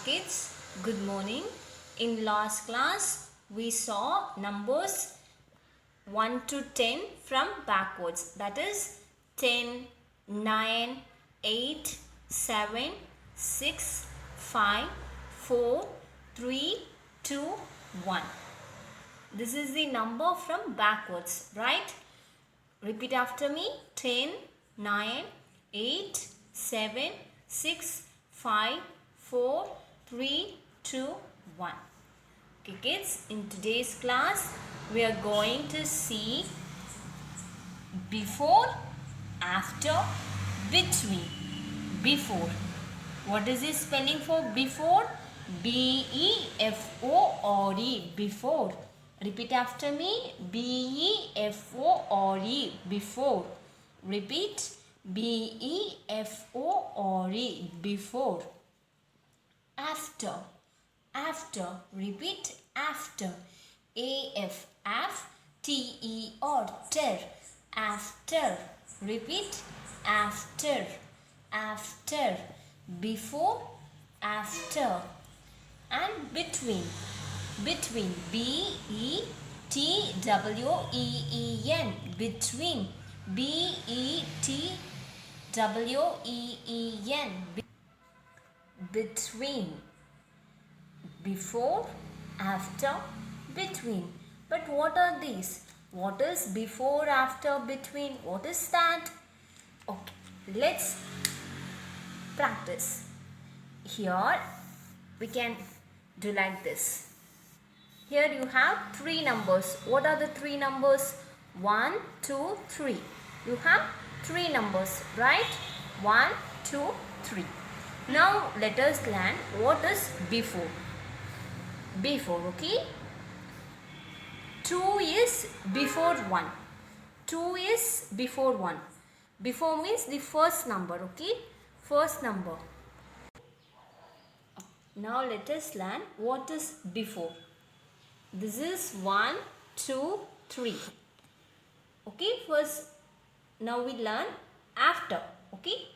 kids, good morning. In last class, we saw numbers 1 to 10 from backwards. That is 10, 9, 8, 7, 6, 5, 4, 3, 2, 1. This is the number from backwards, right? Repeat after me. 10, 9, 8, 7, 6, 5, 4, 3, 2, 1. Okay kids, in today's class we are going to see before, after, between. Before. What is the spelling for before? B-E-F-O-R-E. Before. Repeat after me. B-E-F-O-R-E. Before. Repeat. B-E-F-O-R-E. Before. After. After. Repeat. After. A-F-F-T-E-R. Ter. After. Repeat. After. After. Before. After. And between. Between. B-E-T-W-E-E-N. Between. B-E-T-W-E-E-N. Between. Before, after, between. But what are these? What is before, after, between? What is that? Okay, let's practice. Here we can do like this. Here you have three numbers. What are the three numbers? 1, 2, 3. You have three numbers, right? 1, 2, 3. Now let us learn what is before. Before, okay? 2 is before 1. 2 is before 1. Before means the first number, okay? First number. Now let us learn what is before. This is 1, 2, 3. Okay, first now we learn after, okay?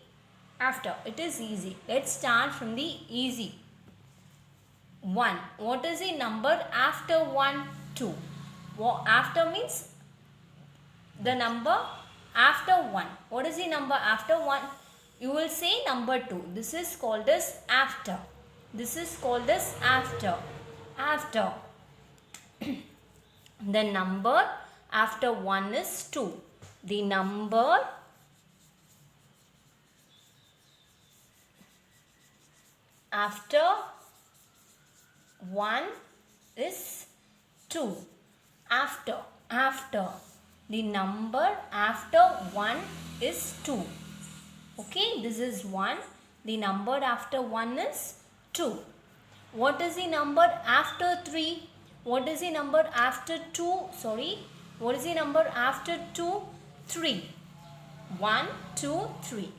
After, it is easy. Let's start from the easy. 1. What is the number after 1? 2. After means the number after 1. What is the number after 1? You will say number 2. This is called as after. This is called as after. After. The number after 1 is 2. The number after 1 is 2. After. After. The number after 1 is 2. Okay, this is 1. The number after 1 is 2. What is the number after 3? What is the number after 2? Sorry. What is the number after 2? 3. 1, 2, 3.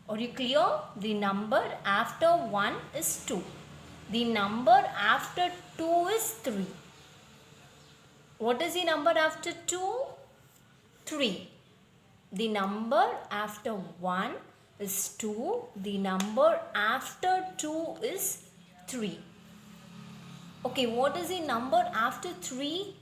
Are you clear? The number after 1 is 2. The number after 2 is 3. What is the number after 2? 3. The number after 1 is 2. The number after 2 is 3. Okay, what is the number after 3?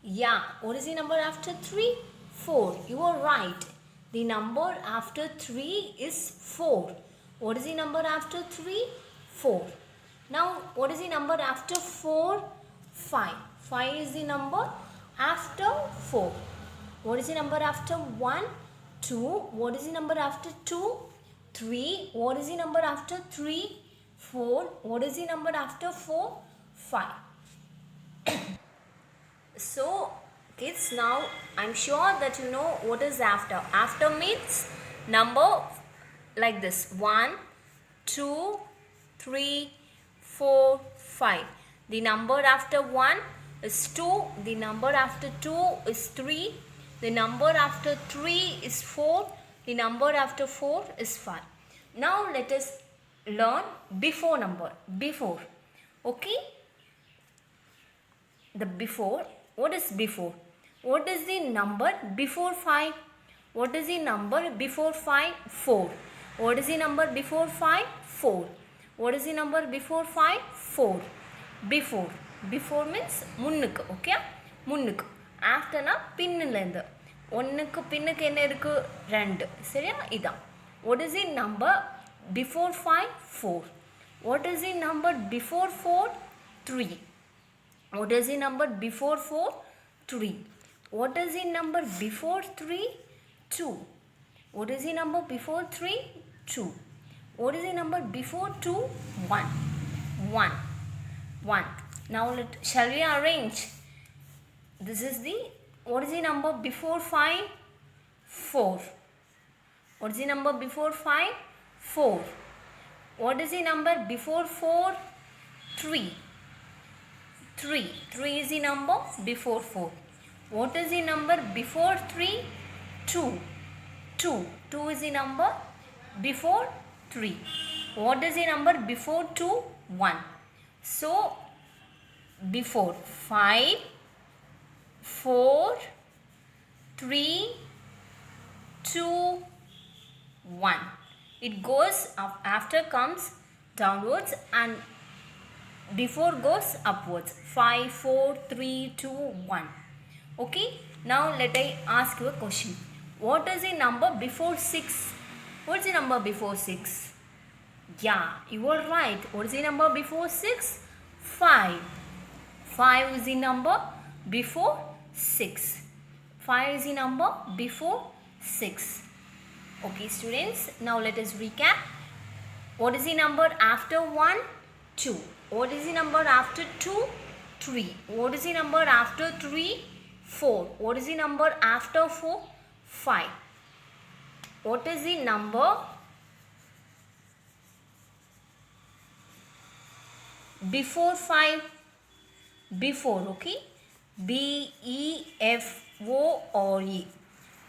Yeah, what is the number after 3? 4. You are right. The number after 3 is 4. What is the number after 3? 4. Now, what is the number after 4? 5. 5 is the number after 4. What is the number after 1? 2. What is the number after 2? 3. What is the number after 3? 4. What is the number after 4? 5. So, kids, now I'm sure that you know what is after. After means number like this. 1, 2, 3, 4, 5. The number after 1 is 2. The number after 2 is 3. The number after 3 is 4. The number after 4 is 5. Now let us learn before number. Before. Okay? The before. What is before? What is the number before 5? What is the number before 5? 4. What is the number before 5? 4. What is the number before 5? 4. Before. Before means முன்னுக்கு. Okay? முன்னுக்கு. After na பின்னிலேந்து. ஒன்னுக்கு பின்னுக்கு என்ன இருக்கு? 2. சரியா? இதான். What is the number before 5? 4. What is the number before 4? 3. What is the number before 4? 3. What is the number before 3? 2. What is the number before 3? 2. What is the number before 2? 1. 1. 1. Now shall we arrange? This is the, what is the number before 5? 4. What is the number before 5? 4. What is the number before 4? 3. 3. 3 is the number before 4. What is the number before 3? 2. 2. 2 is the number before 3. What is the number before 2? 1. So, before 5, 4, 3, 2, 1. It goes up, after comes downwards and before goes upwards. 5, 4, 3, 2, 1. Okay. Now let I ask you a question. What is the number before 6? What is the number before 6? Yeah, you are right. What is the number before 6? 5. 5 is the number before 6. 5 is the number before 6. Okay students, now let us recap. What is the number after 1? 2. What is the number after 2? 3. What is the number after 3? 4. What is the number after 4? 5. What is the number before 5? Before, okay? B-E-F-O-R-E.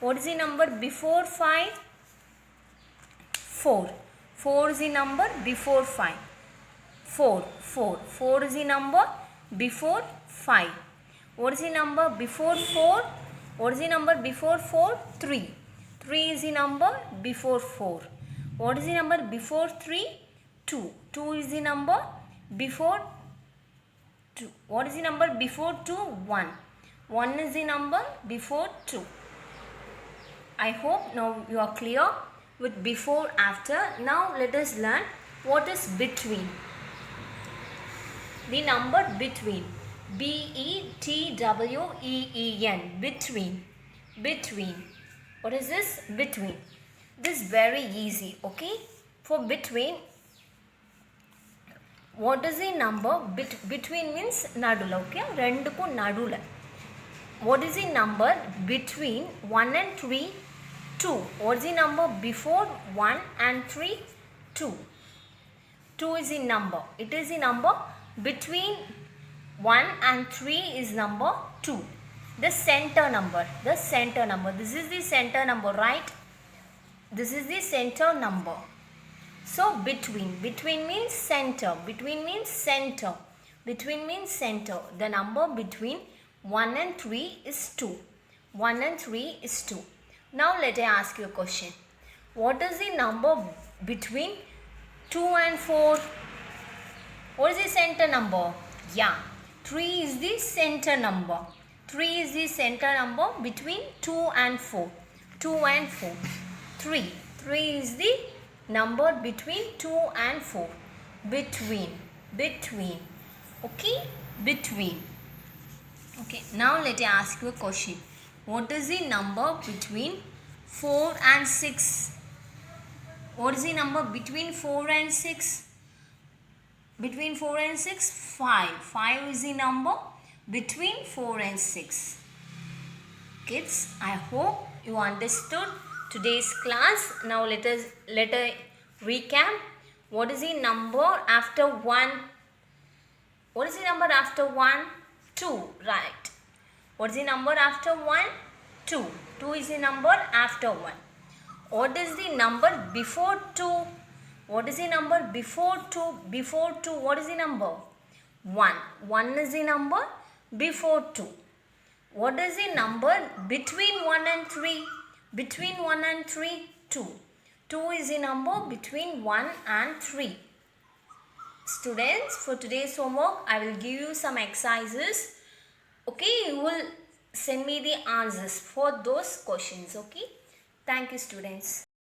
What is the number before 5? 4. 4 is the number before 5. 4. 4. 4 is the number before 5. What is the number before 4? What is the number before 4? 3. 3 is the number before 4. What is the number before 3? 2. 2 is the number before 2. What is the number before 2? 1. 1 is the number before 2. I hope now you are clear with before, after. Now let us learn what is between. The number between. B-E-T-W-E-E-N. Between. Between. What is this? Between. This is very easy. Okay. For between, what is the number? Between means nadula. Okay. Renduku nadula. What is the number between 1 and 3? 2. What is the number before 1 and 3? 2. 2 is the number. It is the number between 1 and 3 is number 2. The center number. The center number. This is the center number, right? This is the center number. So between. Between means center. Between means center. Between means center. The number between 1 and 3 is 2. 1 and 3 is 2. Now let I ask you a question. What is the number between 2 and 4? What is the center number? Yeah. 3 is the center number. 3 is the center number between 2 and 4. 2 and 4. 3. 3 is the number between 2 and 4. Between. Between. Okay? Between. Okay. Now let me ask you a question. What is the number between 4 and 6? What is the number between 4 and 6? Between 4 and 6? 5. 5 is the number between 4 and 6. Kids, I hope you understood today's class. Now let us recap. What is the number after 1? What is the number after 1? 2. Right. What is the number after 1? 2. 2 is the number after 1. What is the number before 2? What is the number before 2? Before 2, what is the number? 1. 1 is the number before 2. What is the number between 1 and 3? Between 1 and 3, 2. 2 is the number between 1 and 3. students, for today's homework, I will give you some exercises. Okay, you will send me the answers for those questions. Okay, thank you, students.